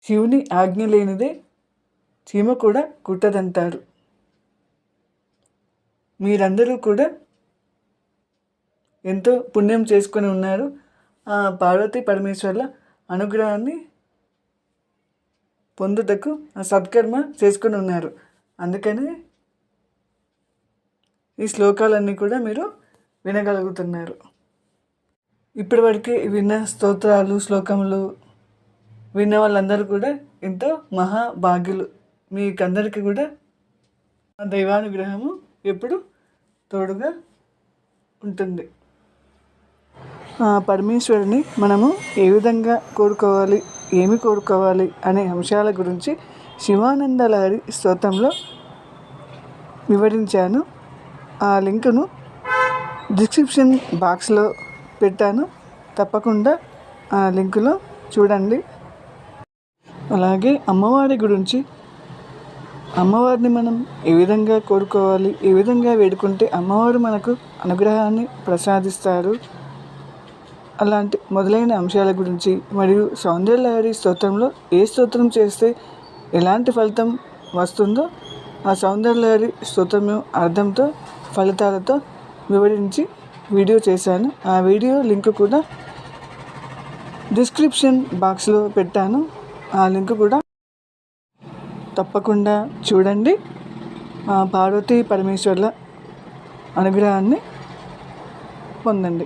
శివుని ఆజ్ఞ లేనిదే చీమ కూడా కుట్టదంటారు. మీరందరూ కూడా ఎంతో పుణ్యం చేసుకొని ఉన్నారు. ఆ పార్వతీ పరమేశ్వర్ల అనుగ్రహాన్ని పొందుటకు ఆ సత్కర్మ చేసుకొని ఉన్నారు. అందుకని ఈ శ్లోకాలన్నీ కూడా మీరు వినగలుగుతున్నారు. ఇప్పటివరకు విన్న స్తోత్రాలు, శ్లోకములు విన్న వాళ్ళందరూ కూడా ఎంతో మహాభాగ్యులు. మీకందరికీ కూడా ఆ దైవానుగ్రహము ఎప్పుడు తోడుగా ఉంటుంది. ఆ పరమేశ్వరుని మనము ఏ విధంగా కోరుకోవాలి, ఏమి కోరుకోవాలి అనే అంశాల గురించి శివానంద లహరి స్తోత్రంలో వివరించాను. ఆ లింకును డిస్క్రిప్షన్ బాక్స్లో పెట్టాను. తప్పకుండా ఆ లింకులో చూడండి. అలాగే అమ్మవారి గురించి, అమ్మవారిని మనం ఏ విధంగా కోరుకోవాలి, ఏ విధంగా వేడుకుంటే అమ్మవారు మనకు అనుగ్రహాన్ని ప్రసాదిస్తారు, అలాంటి మొదలైన అంశాల గురించి మరియు సౌందర్యలహరి స్తోత్రంలో ఏ స్తోత్రం చేస్తే ఎలాంటి ఫలితం వస్తుందో ఆ సౌందర్యలహరి స్తోత్రం అర్థంతో ఫలితాలతో వివరించి వీడియో చేశాను. ఆ వీడియో లింక్ కూడా డిస్క్రిప్షన్ బాక్స్లో పెట్టాను. ఆ లింక్ కూడా తప్పకుండా చూడండి. పార్వతీ పరమేశ్వర్ల అనుగ్రహాన్ని పొందండి.